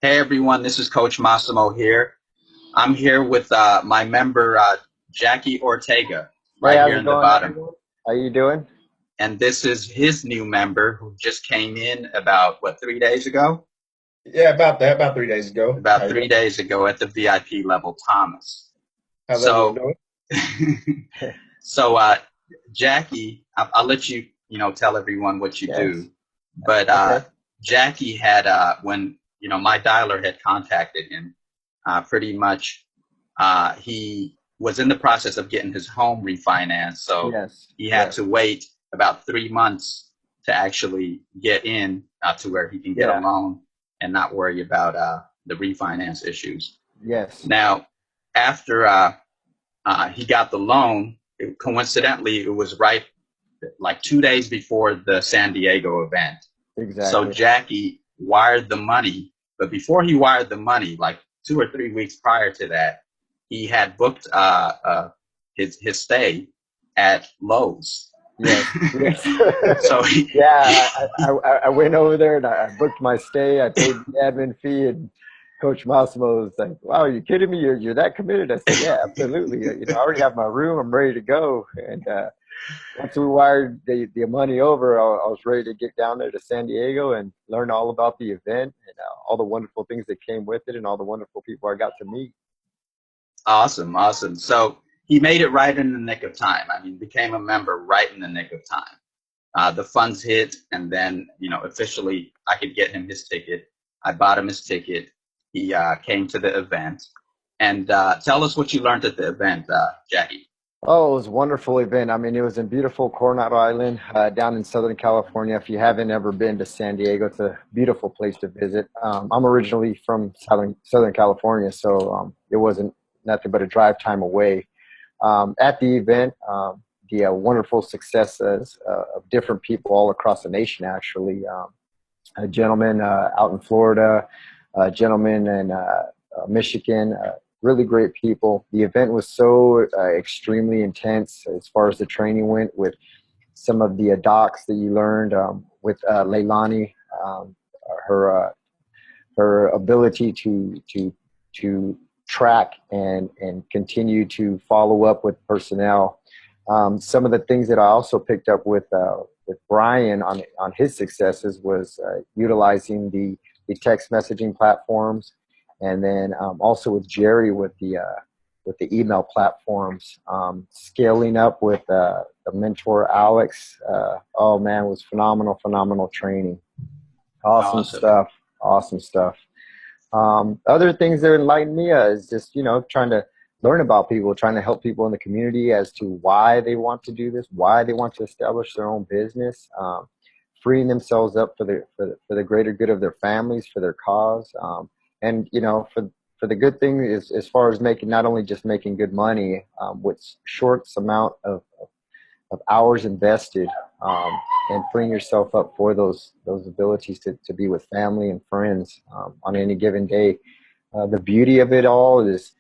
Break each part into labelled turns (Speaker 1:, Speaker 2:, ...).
Speaker 1: Hey everyone, this is Coach Massimo here. I'm here with my member Jackie Ortega
Speaker 2: Hey,
Speaker 1: right
Speaker 2: how's
Speaker 1: here
Speaker 2: it
Speaker 1: in the
Speaker 2: going,
Speaker 1: bottom.
Speaker 2: everyone? How you doing?
Speaker 1: And this is his new member who just came in about, what, 3 days ago?
Speaker 3: Yeah, about that, about 3 days ago. How
Speaker 1: About
Speaker 3: you
Speaker 1: three
Speaker 3: doing?
Speaker 1: days ago at the VIP level, Thomas.
Speaker 3: How's everyone
Speaker 1: So,
Speaker 3: doing?
Speaker 1: so Jackie, I'll let you, tell everyone what you
Speaker 2: Yes.
Speaker 1: do. But
Speaker 2: Okay.
Speaker 1: Jackie had, when, my dialer had contacted him, pretty much he was in the process of getting his home refinanced, so
Speaker 2: Yes.
Speaker 1: he had
Speaker 2: Yes.
Speaker 1: to wait about 3 months to actually get in to where he can get a
Speaker 2: Yeah.
Speaker 1: loan and not worry about the refinance issues.
Speaker 2: Yes.
Speaker 1: Now, after he got the loan, coincidentally, it was right like 2 days before the San Diego event. So
Speaker 2: Exactly.
Speaker 1: Jackie wired the money, but before he wired the money, like 2 or 3 weeks prior to that, he had booked his stay at Lowe's.
Speaker 2: Yes. Yes.
Speaker 1: so he,
Speaker 2: Yeah.
Speaker 1: he
Speaker 2: I went over there and I booked my stay. I paid the admin fee, and Coach Massimo was like, "Wow, are you kidding me? You're that committed?" I said, "Yeah, absolutely. I already have my room. I'm ready to go." And once we wired the money over, I was ready to get down there to San Diego and learn all about the event and all the wonderful things that came with it and all the wonderful people I got to meet.
Speaker 1: awesome, awesome. So he made it right in the nick of time. I mean, became a member right in the nick of time. The funds hit, and then officially I could get him his ticket. I bought him his ticket. He came to the event, and tell us what you learned at the event, Jackie.
Speaker 2: Oh, it was a wonderful event. I mean, it was in beautiful Coronado Island, down in Southern California. If you haven't ever been to San Diego, it's a beautiful place to visit. I'm originally from Southern California, so it wasn't nothing but a drive time away. At the event, the wonderful successes of different people all across the nation, actually. A gentleman out in Florida, a gentleman in Michigan, really great people. The event was so extremely intense as far as the training went, with some of the docs that you learned with Leilani, um, her her ability to track and continue to follow up with personnel. Some of the things that I also picked up with Brian on his successes was utilizing the text messaging platforms, and then also with Jerry with the email platforms, scaling up with the mentor Alex. Oh man, it was phenomenal training. Awesome
Speaker 1: Awesome.
Speaker 2: stuff. Awesome stuff. Other things that enlighten me is just, trying to learn about people, trying to help people in the community as to why they want to do this, why they want to establish their own business, freeing themselves up for the greater good of their families, for their cause. And, for the good thing is, as far as making, not only just making good money, with short amount of hours invested, and freeing yourself up for those abilities to be with family and friends on any given day. The beauty of it all is,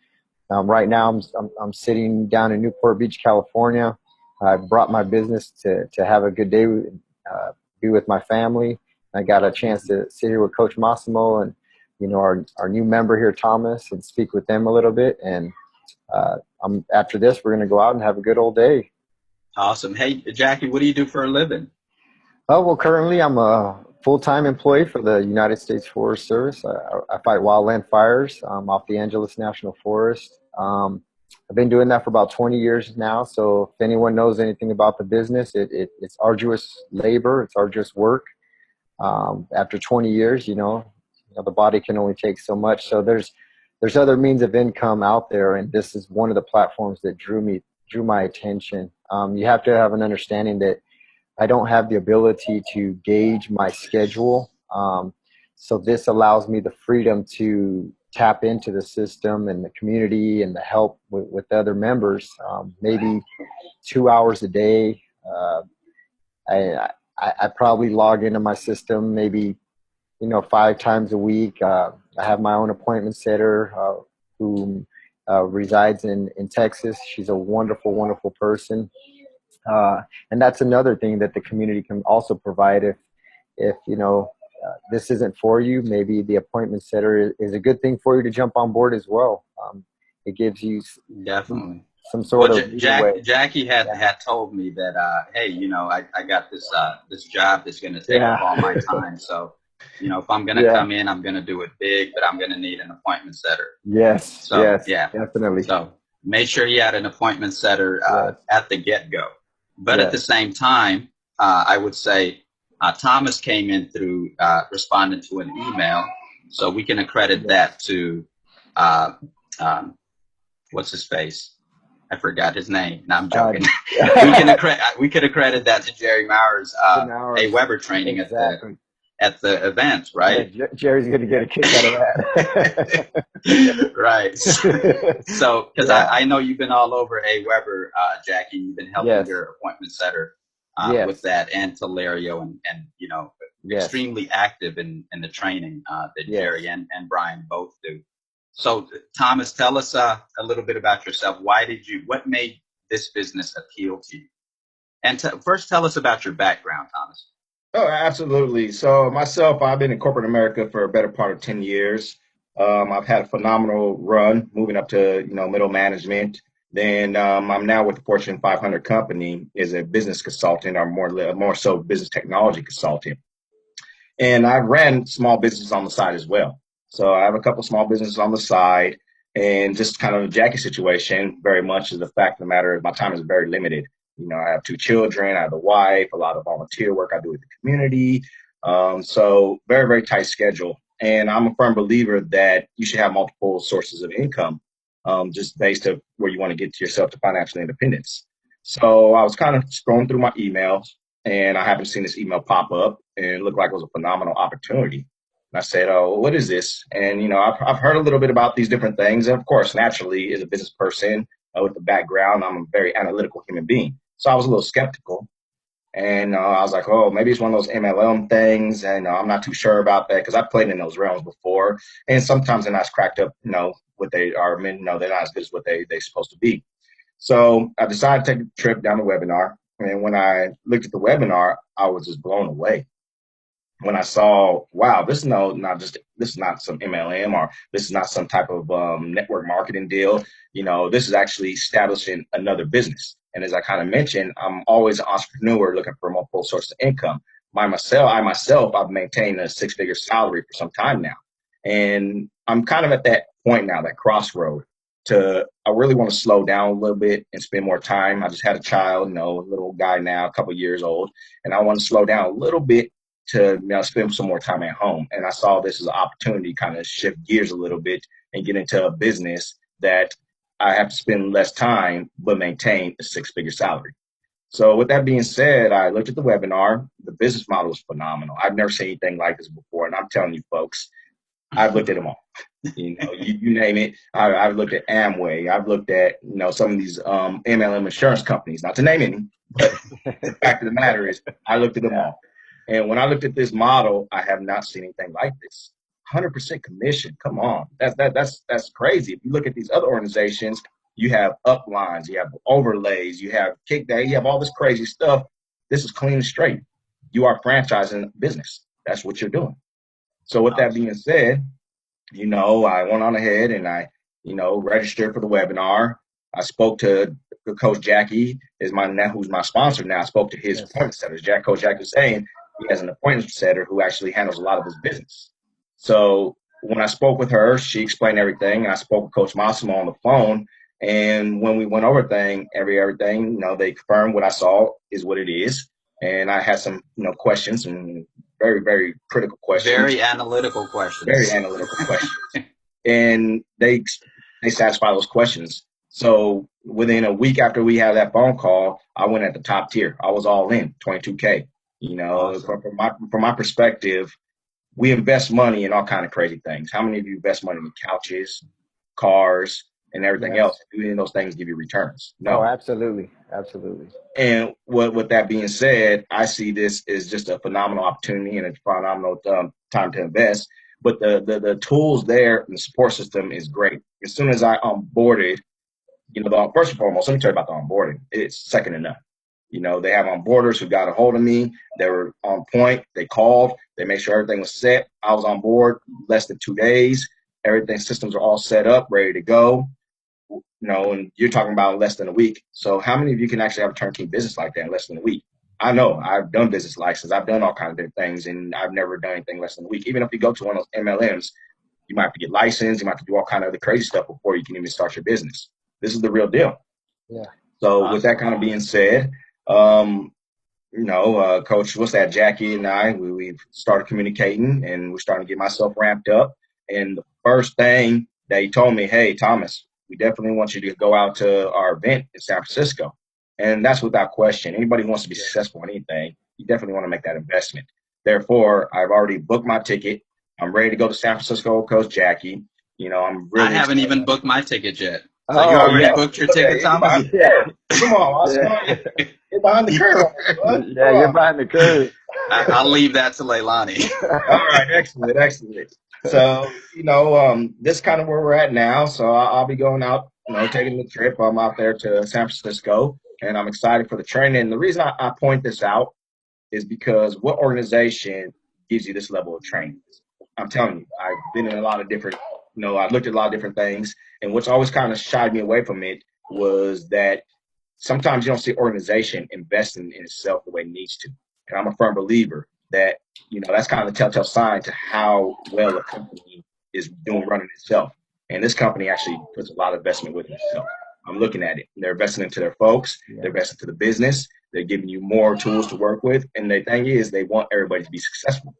Speaker 2: right now I'm sitting down in Newport Beach, California. I brought my business to have a good day, be with my family. I got a chance to sit here with Coach Massimo and our new member here, Thomas, and speak with them a little bit. And after this, we're going to go out and have a good old day.
Speaker 1: Awesome. Hey, Jackie, what do you do for a living?
Speaker 2: Oh, well, currently I'm a full-time employee for the United States Forest Service. I fight wildland fires off the Angeles National Forest. I've been doing that for about 20 years now. So if anyone knows anything about the business, it's arduous labor, it's arduous work. After 20 years, the body can only take so much. So there's other means of income out there, and this is one of the platforms that drew my attention. You have to have an understanding that I don't have the ability to gauge my schedule. So this allows me the freedom to tap into the system and the community and the help with other members. Maybe 2 hours a day. I, I probably log into my system maybe 5 times a week. I have my own appointment setter who resides in Texas. She's a wonderful person. Uh, and that's another thing that the community can also provide if this isn't for you, maybe the appointment setter is a good thing for you to jump on board as well. It gives you
Speaker 1: Definitely.
Speaker 2: some
Speaker 1: Well,
Speaker 2: sort of leeway.
Speaker 1: Jackie had
Speaker 2: Yeah.
Speaker 1: told me that, hey, I got this job that's going to take up
Speaker 2: Yeah.
Speaker 1: all my time. So, if I'm going to
Speaker 2: Yeah.
Speaker 1: come in, I'm going to do it big, but I'm going to need an appointment setter.
Speaker 2: Yes.
Speaker 1: So,
Speaker 2: Yes.
Speaker 1: yeah.
Speaker 2: Definitely.
Speaker 1: So make sure you had an appointment setter
Speaker 2: Yes.
Speaker 1: at the get-go. But at the
Speaker 2: Yes.
Speaker 1: same time, I would say Thomas came in through responding to an email. So we can accredit that to, what's his face? I forgot his name. No, I'm joking. We could accredit that to Jerry Maurer's A Weber training
Speaker 2: Exactly.
Speaker 1: at the event, right?
Speaker 2: Yeah, Jerry's going to get a kick out of that.
Speaker 1: Right. So, because
Speaker 2: Yeah.
Speaker 1: I know you've been all over A Weber, Jackie. You've been helping
Speaker 2: Yes.
Speaker 1: your appointment setter with
Speaker 2: Yes.
Speaker 1: that, and Telerio, and
Speaker 2: Yes.
Speaker 1: extremely active in the training that
Speaker 2: Yes.
Speaker 1: Jerry and Brian both do. So, Thomas, tell us a little bit about yourself. What made this business appeal to you? And first, tell us about your background, Thomas.
Speaker 3: Oh, absolutely. So myself, I've been in corporate America for a better part of 10 years. I've had a phenomenal run moving up to, middle management. Then I'm now with the Fortune 500 company as a business consultant, or more so business technology consultant. And I ran small businesses on the side as well. So I have a couple small businesses on the side, and just kind of a Jackie situation very much is the fact of the matter is my time is very limited. I have two children, I have a wife, a lot of volunteer work I do with the community. So very, very tight schedule. And I'm a firm believer that you should have multiple sources of income, just based on where you want to get to yourself to financial independence. So I was kind of scrolling through my emails, and I happened to see this email pop up, and it looked like it was a phenomenal opportunity. And I said, "Oh, what is this?" And I've heard a little bit about these different things, and of course, naturally, as a business person with the background, I'm a very analytical human being, so I was a little skeptical. And I was like, "Oh, maybe it's one of those MLM things," and I'm not too sure about that because I've played in those realms before, and sometimes they're not as cracked up, what they are. They're not as good as what they're supposed to be. So I decided to take a trip down the webinar. And when I looked at the webinar, I was just blown away when I saw, wow, this is not some MLM, or this is not some type of network marketing deal. This is actually establishing another business. And as I kind of mentioned, I'm always an entrepreneur looking for multiple sources of income. I've maintained a six-figure salary for some time now. And I'm kind of at that point now, that crossroad I really want to slow down a little bit and spend more time. I just had a child, a little guy now, a couple years old, and I want to slow down a little bit to spend some more time at home. And I saw this as an opportunity to kind of shift gears a little bit and get into a business that I have to spend less time but maintain a six-figure salary. So with that being said, I looked at the webinar. The business model was phenomenal. I've never seen anything like this before. And I'm telling you, folks, I've looked at them all. You name it. I've looked at Amway. I've looked at, some of these MLM insurance companies, not to name any, but the fact of the matter is I looked at them all. And when I looked at this model, I have not seen anything like this. 100% commission. Come on. That's crazy. If you look at these other organizations, you have uplines, you have overlays, you have kickback, you have all this crazy stuff. This is clean and straight. You are franchising business. That's what you're doing. So with that being said, I went on ahead and I, registered for the webinar. I spoke to Coach Jackie, who's my sponsor now. I spoke to his appointment setters. Coach Jackie was saying he has an appointment setter who actually handles a lot of his business. So when I spoke with her, she explained everything. I spoke with Coach Massimo on the phone. And when we went over everything, they confirmed what I saw is what it is. And I had some, questions, and very, very critical questions.
Speaker 1: Very analytical questions.
Speaker 3: Very analytical questions. And they satisfy those questions. So within a week after we had that phone call, I went at the top tier. I was all in, 22K. Awesome. From my perspective, we invest money in all kind of crazy things. How many of you invest money in couches, cars, and everything else? Do any of those things give you returns? No.
Speaker 2: Oh, absolutely. Absolutely.
Speaker 3: And with that being said, I see this as just a phenomenal opportunity and a phenomenal time to invest. But the tools there and the support system is great. As soon as I onboarded, first and foremost, let me tell you about the onboarding. It's second to none. You know, they have onboarders who got a hold of me. They were on point. They called. They made sure everything was set. I was on board less than 2 days. Everything, systems are all set up, ready to go. You know, and you're talking about less than a week. So how many of you can actually have a turnkey business like that in less than a week? I know I've done business license. I've done all kinds of different things, and I've never done anything less than a week. Even if you go to one of those MLMs, you might have to get licensed. You might have to do all kind of other crazy stuff before you can even start your business. This is the real deal.
Speaker 2: Yeah.
Speaker 3: So with
Speaker 1: Awesome.
Speaker 3: that kind of being said, um, you know, Coach, what's that? Jackie and I, we've started communicating, and we're starting to get myself ramped up. And the first thing that he told me, hey, Thomas, we definitely want you to go out to our event in San Francisco. And that's without question. Anybody who wants to be successful in anything, you definitely want to make that investment. Therefore, I've already booked my ticket. I'm ready to go to San Francisco with Coach Jackie. You know, I'm
Speaker 1: I
Speaker 3: really
Speaker 1: haven't
Speaker 3: excited.
Speaker 1: even booked my ticket yet. So you
Speaker 2: Oh,
Speaker 1: already
Speaker 2: yeah.
Speaker 1: booked your
Speaker 3: Okay,
Speaker 1: ticket,
Speaker 3: you're behind
Speaker 1: Thomas?
Speaker 3: the
Speaker 2: Yeah.
Speaker 3: curve. Come on,
Speaker 2: Yeah.
Speaker 3: get behind the curve on this, bud.
Speaker 2: Yeah,
Speaker 3: Come
Speaker 2: you're
Speaker 3: on.
Speaker 2: behind the curve.
Speaker 1: I'll leave that to Leilani.
Speaker 3: All right, excellent, excellent. So, you know, this kind of where we're at now. So I'll be going out, you know, taking the trip. I'm out there to San Francisco, and I'm excited for the training. And the reason I point this out is because what organization gives you this level of training? I'm telling you, I've been in a lot of different, you know, I've looked at a lot of different things, and what's always kind of shied me away from it was that sometimes you don't see organization investing in itself the way it needs to. And I'm a firm believer that, you know, that's kind of the telltale sign to how well a company is doing running itself. And this company actually puts a lot of investment with itself. I'm looking at it. They're investing into their folks.
Speaker 2: Yeah.
Speaker 3: They're investing into the business. They're giving you more tools to work with. And the thing is, they want everybody to be successful.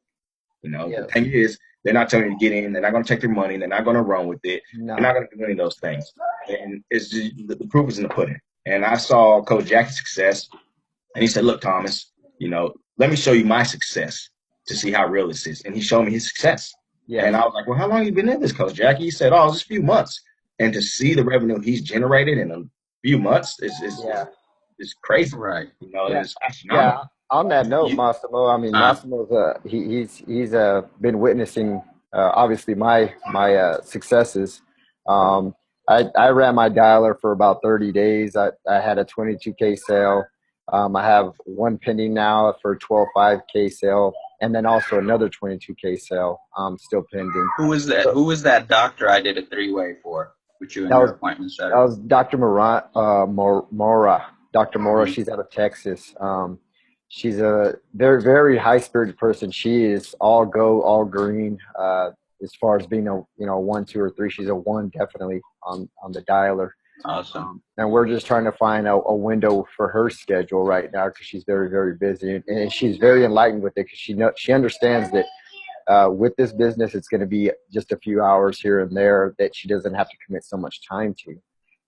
Speaker 3: You know, the
Speaker 2: Yes.
Speaker 3: thing is, they're not telling you to get in. They're not going to take your money. They're not going to run with it. They're
Speaker 2: No.
Speaker 3: not going to do any of those things. And it's just, the proof is in the pudding. And I saw Coach Jackie's success, and he said, "Look, Thomas, you know, let me show you my success to see how real this is." And he showed me his success.
Speaker 2: Yes.
Speaker 3: And I was like, "Well, how long have you been in this, Coach Jackie?" He said, "Oh, just a few months." And to see the revenue he's generated in a few months
Speaker 2: Yeah.
Speaker 3: is crazy.
Speaker 1: Right.
Speaker 3: You know,
Speaker 2: Yeah.
Speaker 3: it's
Speaker 2: Yeah.
Speaker 3: astronomical.
Speaker 2: On that note,
Speaker 1: You,
Speaker 2: Massimo, I mean,
Speaker 1: uh,
Speaker 2: Massimo's he's been witnessing obviously my successes. Um, I ran my dialer for about 30 days. I had a 22K sale. I have one pending now for a 12.5K sale, and then also another 22K sale still pending.
Speaker 1: who is that?
Speaker 2: So
Speaker 1: Who was that doctor I did a three-way for with you and
Speaker 2: that
Speaker 1: your
Speaker 2: was
Speaker 1: appointment
Speaker 2: that
Speaker 1: setter?
Speaker 2: was Dr. Mora. Dr. Mora,
Speaker 1: Mhm.
Speaker 2: she's out of Texas. She's a very, very high-spirited person. She is all go, all green. As far as being a 1, 2, or 3, she's a 1 definitely on the dialer.
Speaker 1: Awesome.
Speaker 2: And we're just trying to find a window for her schedule right now because she's very, very busy, and she's very enlightened with it because she understands that with this business, it's going to be just a few hours here and there that she doesn't have to commit so much time to.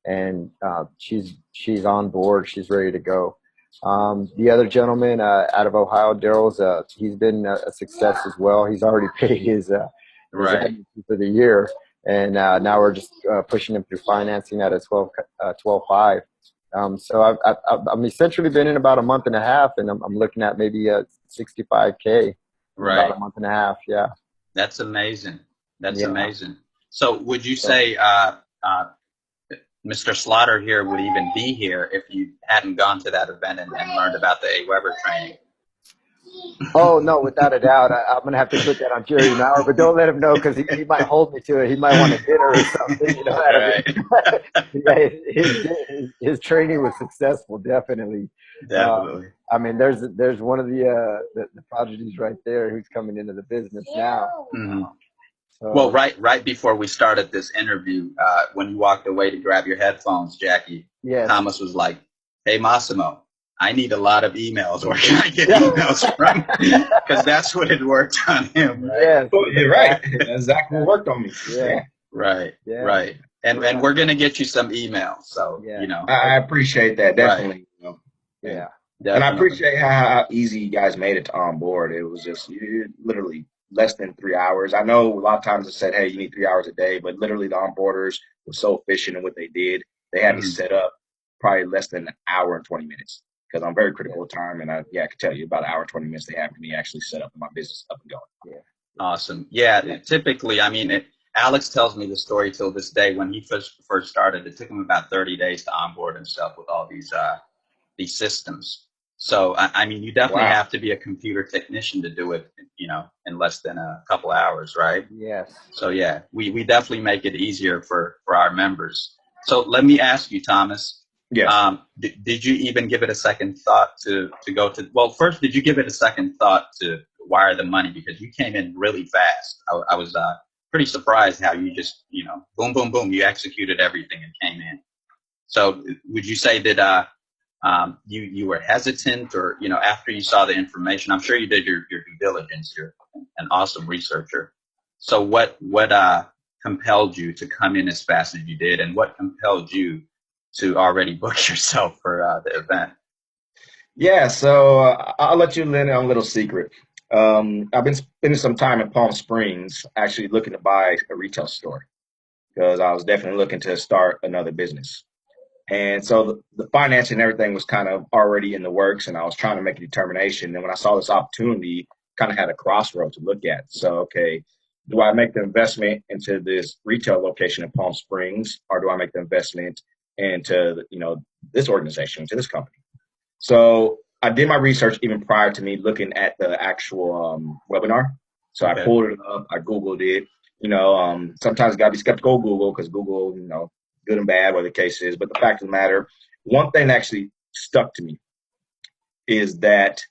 Speaker 2: And she's on board. She's ready to go. The other gentleman out of Ohio, Daryl's, he's been a success as well. He's already paid his
Speaker 1: Right.
Speaker 2: admin fee for the year, and now we're just pushing him through financing at a 12.5. So I'm essentially been in about a month and a half, and I'm looking at maybe a 65K in about
Speaker 1: Right.
Speaker 2: a month and a half. Yeah.
Speaker 1: That's amazing. That's
Speaker 2: Yeah.
Speaker 1: amazing. So would you
Speaker 2: So,
Speaker 1: say Mr. Slaughter here would even be here if you hadn't gone to that event and learned about the AWeber training?
Speaker 2: oh no, without a doubt, I'm gonna have to put that on Jerry Maurer, but don't let him know because he might hold me to it. He might want a dinner or something, out of
Speaker 1: Right.
Speaker 2: it. Yeah, his training was successful, definitely.
Speaker 1: Definitely.
Speaker 2: I mean, there's one of the prodigies right there who's coming into the business now.
Speaker 1: Hmm. Well,
Speaker 2: So
Speaker 1: right before we started this interview, when you walked away to grab your headphones, Jackie,
Speaker 2: yes,
Speaker 1: Thomas was like, "Hey, Massimo, I need a lot of emails. Where can I get
Speaker 2: yeah.
Speaker 1: emails from?" Because that's what had worked on him, right?
Speaker 2: Yes,
Speaker 3: Oh, you're right.
Speaker 2: exactly.
Speaker 3: That's exactly what worked on me.
Speaker 2: Yeah,
Speaker 3: Yeah.
Speaker 1: Right,
Speaker 2: yeah,
Speaker 1: right. And
Speaker 2: yeah,
Speaker 1: we're gonna get you some emails. So,
Speaker 2: yeah.
Speaker 3: I appreciate that,
Speaker 1: right,
Speaker 3: definitely. You know, and
Speaker 2: Yeah.
Speaker 3: and I
Speaker 1: definitely.
Speaker 3: appreciate how easy you guys made it to on board. It was just literally less than 3 hours. I know a lot of times it said, "Hey, you need 3 hours a day," but literally the onboarders were so efficient in what they did. They had me
Speaker 1: Mhm.
Speaker 3: set up probably less than an hour and 20 minutes because I'm very
Speaker 2: Yeah,
Speaker 3: critical of time, and I can tell you about an hour and 20 minutes they had me actually set up my business up and going.
Speaker 2: yeah, yeah,
Speaker 1: Awesome. Yeah,
Speaker 3: Yeah.
Speaker 1: typically, I mean, Alex tells me the story till this day. When he first started, it took him about 30 days to onboard himself with all these systems. So, I mean, you definitely
Speaker 3: Wow.
Speaker 1: have to be a computer technician to do it, in less than a couple hours, right?
Speaker 2: Yes.
Speaker 1: So yeah, we definitely make it easier for our members. So let me ask you, Thomas,
Speaker 3: Yes.
Speaker 1: did you even give it a second thought to go to, well, first, did you give it a second thought to wire the money? Because you came in really fast. I was pretty surprised how you just, boom, boom, boom, you executed everything and came in. So would you say that you were hesitant, or after you saw the information? I'm sure you did your due diligence. You're an awesome researcher. So what compelled you to come in as fast as you did, and what compelled you to already book yourself for the event?
Speaker 3: Yeah, so I'll let you in on a little secret. I've been spending some time in Palm Springs actually looking to buy a retail store because I was definitely looking to start another business. And so the financing and everything was kind of already in the works, and I was trying to make a determination. And when I saw this opportunity, kind of had a crossroad to look at. So, okay, do I make the investment into this retail location in Palm Springs, or do I make the investment into, this organization, into this company? So I did my research even prior to me looking at the actual webinar. So I
Speaker 1: Okay.
Speaker 3: pulled it up, I Googled it. Sometimes you gotta be skeptical of Google because Google, good and bad, whatever the case is. But the fact of the matter, one thing that actually stuck to me is that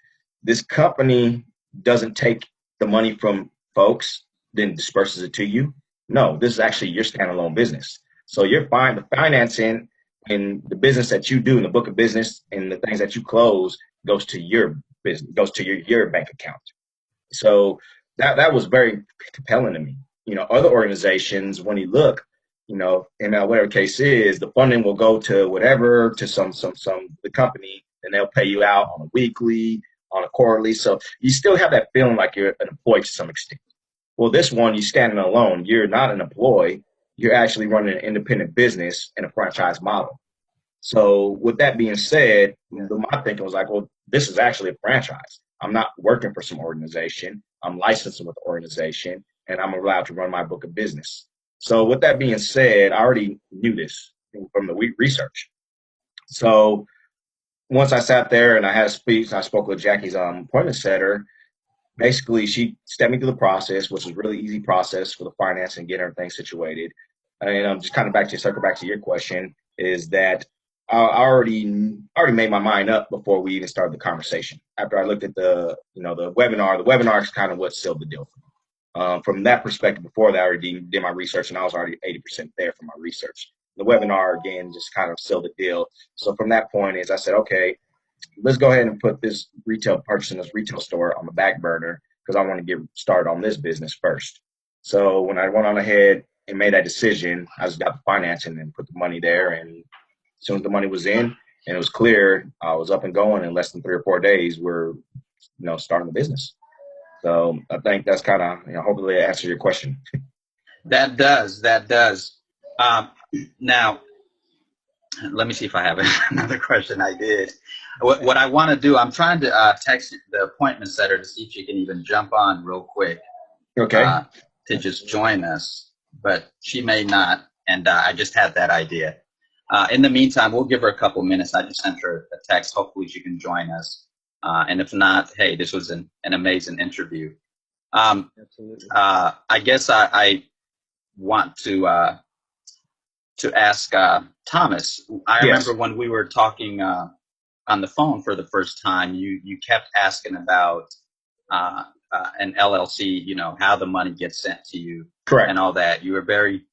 Speaker 3: this company doesn't take the money from folks, then disperses it to you. No, this is actually your standalone business. So you're fine. The financing in the business that you do in the book of business and the things that you close goes to your business, goes to your bank account. So that was very compelling to me. Other organizations, when you look, in whatever case is, the funding will go to whatever, to some the company, and they'll pay you out on a weekly, on a quarterly. So you still have that feeling like you're an employee to some extent. Well, this one, you're standing alone. You're not an employee. You're actually running an independent business in a franchise model. So with that being said, my thinking was like, well, this is actually a franchise. I'm not working for some organization. I'm licensed with the organization, and I'm allowed to run my book of business. So with that being said, I already knew this from the research. So once I sat there and I had a speech, I spoke with Jackie's appointment setter. Basically, she stepped me through the process, which was a really easy process for the finance and getting everything situated. And just kind of circle back to your question, is that I already made my mind up before we even started the conversation. After I looked at the webinar is kind of what sealed the deal for me. From that perspective, before that, I already did my research, and I was already 80% there for my research. The webinar, again, just kind of sealed the deal. So from that point is I said, okay, let's go ahead and put this retail purchase in this retail store on the back burner because I want to get started on this business first. So when I went on ahead and made that decision, I just got the financing and put the money there. And as soon as the money was in and it was clear, I was up and going in less than 3 or 4 days. We're, starting the business. So I think that's kind of, hopefully that answers your question.
Speaker 1: That does. Um, Now, let me see if I have another question. I did. What I want to do, I'm trying to text the appointment setter to see if she can even jump on real quick
Speaker 3: Okay.
Speaker 1: uh, to just join us, but she may not, and I just had that idea. In the meantime, we'll give her a couple minutes. I just sent her a text. Hopefully she can join us. And if not, hey, this was an amazing interview.
Speaker 2: Absolutely.
Speaker 1: I guess I want to ask Thomas. I remember
Speaker 3: Yes.
Speaker 1: when we were talking on the phone for the first time, you kept asking about an LLC, how the money gets sent to you and
Speaker 3: Correct.
Speaker 1: all that. You were very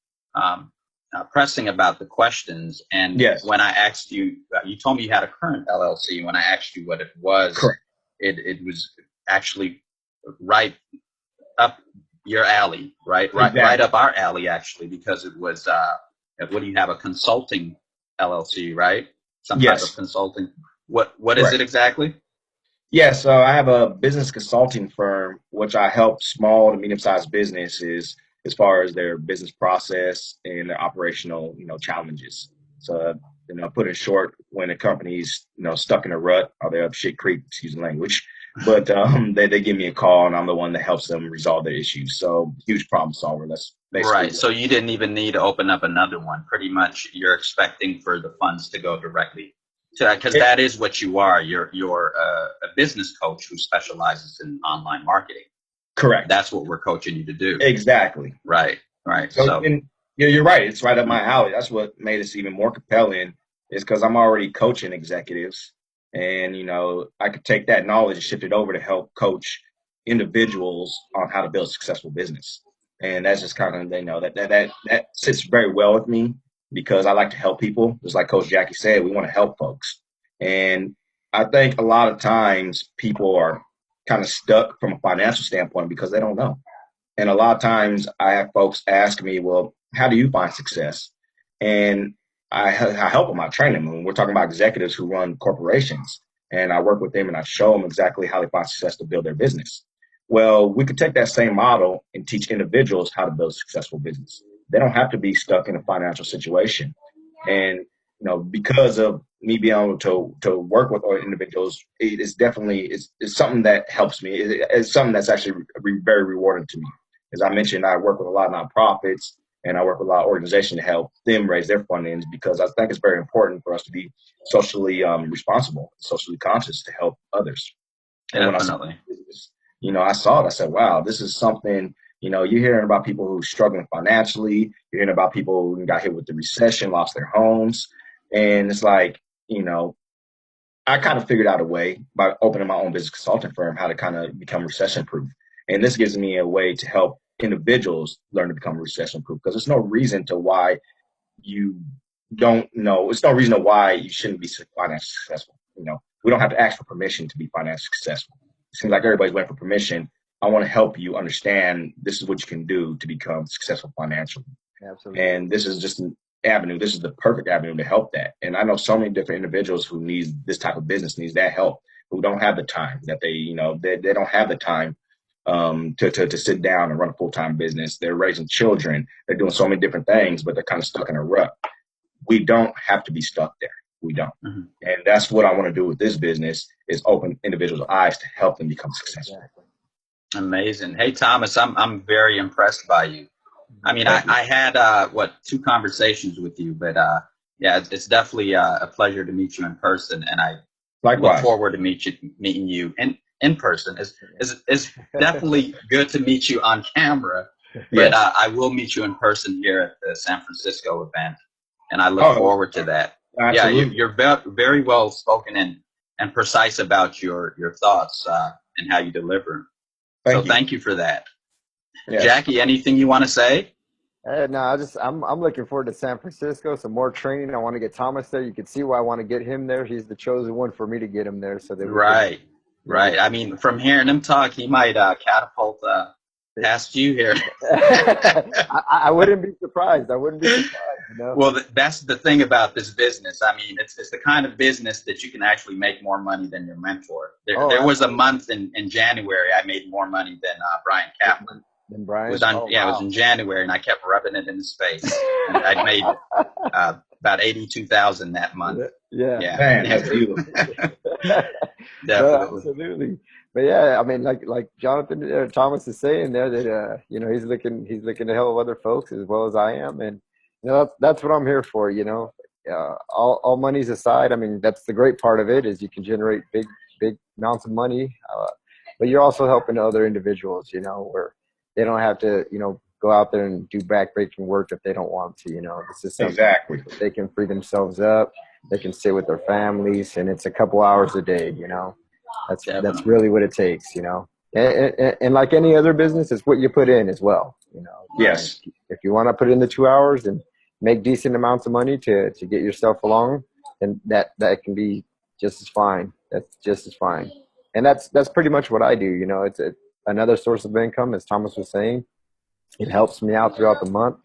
Speaker 1: pressing about the questions. And
Speaker 3: Yes.
Speaker 1: when I asked you, you told me you had a current LLC. When I asked you what it was,
Speaker 3: Correct.
Speaker 1: it was actually right up your alley, right
Speaker 3: Exactly.
Speaker 1: up our alley, actually, because it was, what do you have, a consulting LLC, right? Some type of
Speaker 3: Yes.
Speaker 1: consulting. What is it
Speaker 3: Correct.
Speaker 1: exactly?
Speaker 3: Yeah, so I have a business consulting firm which I help small to medium-sized businesses as far as their business process and their operational, challenges. So, put in short, when a company's, stuck in a rut or they're up shit creek, excuse the language, but they give me a call and I'm the one that helps them resolve their issues. So huge problem solver. That's basically
Speaker 1: Right.
Speaker 3: what.
Speaker 1: So you didn't even need to open up another one. Pretty much you're expecting for the funds to go directly. So, because that is what you are. You're a business coach who specializes in online marketing.
Speaker 3: Correct.
Speaker 1: That's what we're coaching you to do.
Speaker 3: Exactly.
Speaker 1: Right. Right.
Speaker 3: So,
Speaker 1: So,
Speaker 3: and you're right. It's right up my alley. That's what made this even more compelling, is because I'm already coaching executives, and I could take that knowledge and shift it over to help coach individuals on how to build a successful business. And that's just kind of that sits very well with me, because I like to help people. Just like Coach Jackie said, we want to help folks, and I think a lot of times people are kind of stuck from a financial standpoint because they don't know. And a lot of times I have folks ask me, well, how do you find success? And I help them. I train them. And we're talking about executives who run corporations. And I work with them and I show them exactly how they find success to build their business. Well, we could take that same model and teach individuals how to build a successful business. They don't have to be stuck in a financial situation. And because of me being able to work with individuals, it is definitely it's something that helps me. It's something that's actually very rewarding to me. As I mentioned, I work with a lot of nonprofits and I work with a lot of organizations to help them raise their fundings, because I think it's very important for us to be socially responsible, socially conscious to help others. And when I saw
Speaker 1: definitely.
Speaker 3: this, I saw it. I said, "Wow, this is something." You're hearing about people who are struggling financially. You're hearing about people who got hit with the recession, lost their homes, and it's like, I kind of figured out a way by opening my own business consulting firm how to kind of become recession proof. And this gives me a way to help individuals learn to become recession proof, because there's no reason to why you don't know. It's no reason to why you shouldn't be financially successful. We don't have to ask for permission to be financially successful. It seems like everybody's waiting for permission. I want to help you understand this is what you can do to become successful financially.
Speaker 2: Absolutely.
Speaker 3: And this is just an avenue. This is the perfect avenue to help that. And I know so many different individuals who need this type of business, needs that help, who don't have the time that they don't have the time to sit down and run a full-time business. They're raising children. They're doing so many different things, but they're kind of stuck in a rut. We don't have to be stuck there. We don't.
Speaker 1: Mm-hmm.
Speaker 3: And that's what I want to do with this business, is open individuals' eyes to help them become successful.
Speaker 2: Exactly.
Speaker 1: Amazing. Hey, Thomas, I'm very impressed by you. I mean, I had, 2 conversations with you, but yeah, it's definitely a pleasure to meet you in person. And I
Speaker 3: Likewise.
Speaker 1: look forward to meeting you in person. It's definitely good to meet you on camera, but
Speaker 3: Yes.
Speaker 1: I will meet you in person here at the San Francisco event. And I look forward to that.
Speaker 3: Absolutely.
Speaker 1: Yeah, you're very well spoken and precise about your thoughts and how you deliver. Thank you for that. Yes. Jackie, anything you want to say?
Speaker 2: No, I'm looking forward to San Francisco. Some more training. I want to get Thomas there. You can see why I want to get him there. He's the chosen one for me to get him there. So that
Speaker 1: right. I mean, from hearing him talk, he might catapult past you here.
Speaker 2: I wouldn't be surprised.
Speaker 1: Well, that's the thing about this business. I mean, it's the kind of business that you can actually make more money than your mentor. There was a month in January I made more money than Brian Kaplan.
Speaker 2: Than Brian?
Speaker 1: It was in January, and I kept rubbing it in his face. And I made about $82,000 that month.
Speaker 2: Yeah.
Speaker 3: Man, that's beautiful.
Speaker 1: Definitely.
Speaker 2: No, absolutely. But yeah, I mean, like Jonathan Thomas is saying there, that he's looking to help other folks as well as I am, and that's what I'm here for. All money's aside, I mean, that's the great part of it, is you can generate big amounts of money, but you're also helping other individuals, where they don't have to go out there and do backbreaking work if they don't want to. This is something
Speaker 3: exactly.
Speaker 2: They can free themselves up. They can sit with their families, and it's a couple hours a day. That's really what it takes. And like any other business, it's what you put in as well.
Speaker 3: Yes.
Speaker 2: If you want to put in the 2 hours and make decent amounts of money to get yourself along, then that can be just as fine. That's just as fine. And that's pretty much what I do. It's another source of income, as Thomas was saying. It helps me out throughout the month,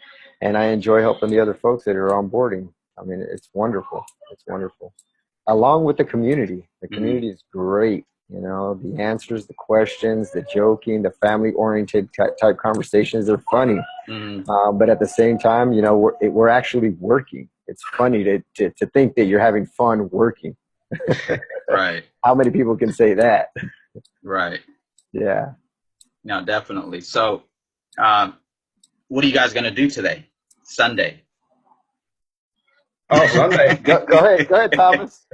Speaker 2: and I enjoy helping the other folks that are onboarding. I mean, it's wonderful. It's wonderful. Along with the community. The community is great. The answers, the questions, the joking, the family-oriented type conversations are funny. But at the same time, we're actually working. It's funny to think that you're having fun working.
Speaker 1: Right.
Speaker 2: How many people can say that?
Speaker 1: Right.
Speaker 2: Yeah.
Speaker 1: No, definitely. So, what are you guys going to do today, Sunday?
Speaker 3: Oh, Sunday.
Speaker 2: Go ahead, Thomas.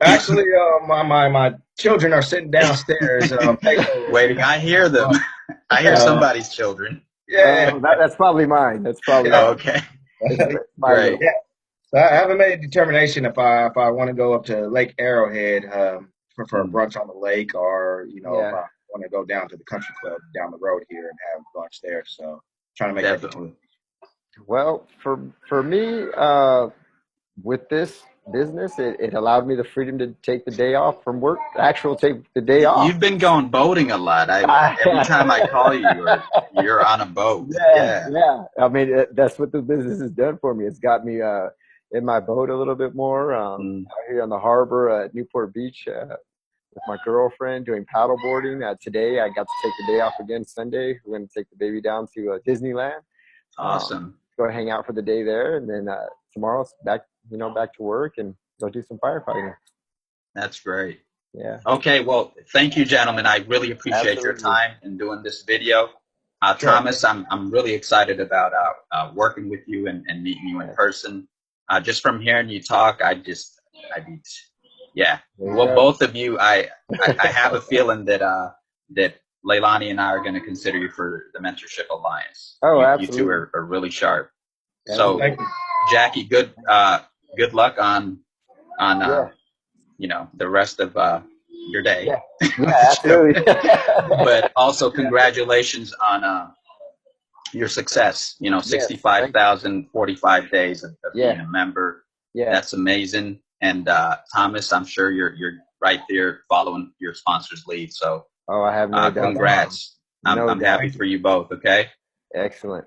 Speaker 3: Actually, my children are sitting downstairs.
Speaker 1: Waiting. I hear them. I hear
Speaker 3: Uh,
Speaker 1: somebody's children.
Speaker 3: yeah,
Speaker 2: That's probably mine. That's probably
Speaker 3: yeah,
Speaker 1: Oh,
Speaker 2: mine.
Speaker 1: okay.
Speaker 2: It's my
Speaker 1: Great.
Speaker 2: little.
Speaker 3: yeah. So I haven't made a determination if I want to go up to Lake Arrowhead for a
Speaker 1: Mm,
Speaker 3: brunch on the lake, or if
Speaker 2: Yeah.
Speaker 3: I want to go down to the country club down the road here and have lunch there. So trying to make that determination.
Speaker 1: definitely.
Speaker 2: Well, for me, with this business, it allowed me the freedom to take the day off from work. Actual take the day off.
Speaker 1: You've been going boating a lot. Every time I call you, you're on a boat.
Speaker 2: Yeah,
Speaker 1: Yeah.
Speaker 2: yeah. I mean, that's what the business has done for me. It's got me in my boat a little bit more
Speaker 1: Mm,
Speaker 2: out here on the harbor at Newport Beach with my girlfriend doing paddle boarding. Today, I got to take the day off again. Sunday, we're going to take the baby down to Disneyland.
Speaker 1: awesome.
Speaker 2: Go hang out for the day there, and then tomorrow's back to work and go do some firefighting.
Speaker 1: That's great.
Speaker 2: Yeah,
Speaker 1: Okay, well, thank you, gentlemen. I really appreciate your
Speaker 2: absolutely.
Speaker 1: time in doing this video.
Speaker 3: Sure.
Speaker 1: Thomas, I'm really excited about working with you and meeting you in
Speaker 2: Yeah.
Speaker 1: person. Just from hearing you talk, yeah.
Speaker 2: There you
Speaker 1: Well,
Speaker 2: go.
Speaker 1: both of you, I have a feeling that Leilani and I are going to consider you for the Mentorship Alliance.
Speaker 2: Oh,
Speaker 1: You two
Speaker 2: absolutely.
Speaker 1: are really sharp. So,
Speaker 3: Thank you.
Speaker 1: Jackie, good luck on
Speaker 2: Yeah,
Speaker 1: the rest of your day.
Speaker 2: yeah, absolutely.
Speaker 1: But also congratulations on your success.
Speaker 2: Yes, thank
Speaker 1: 65,045 days of
Speaker 2: Yeah,
Speaker 1: being a member.
Speaker 2: yeah.
Speaker 1: That's amazing. And Thomas, I'm sure you're right there following your sponsor's lead. So
Speaker 2: Oh, I have no doubt.
Speaker 1: congrats. I'm
Speaker 2: No
Speaker 1: I'm
Speaker 2: doubt.
Speaker 1: happy for you both. Okay.
Speaker 2: Excellent.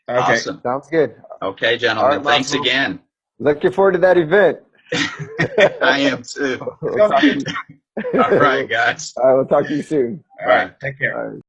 Speaker 3: Okay.
Speaker 1: Awesome.
Speaker 2: Sounds good.
Speaker 1: Okay,
Speaker 2: All
Speaker 1: gentlemen.
Speaker 2: right,
Speaker 1: Thanks
Speaker 2: Massimo.
Speaker 1: again.
Speaker 2: Looking forward to that event.
Speaker 1: I am too.
Speaker 3: It's
Speaker 2: We'll
Speaker 3: gonna
Speaker 2: talk
Speaker 3: be
Speaker 2: to
Speaker 3: good.
Speaker 2: you.
Speaker 1: All right, guys.
Speaker 2: All right, we'll talk to you soon.
Speaker 3: All
Speaker 1: Bye.
Speaker 3: right. Take care.
Speaker 2: All right.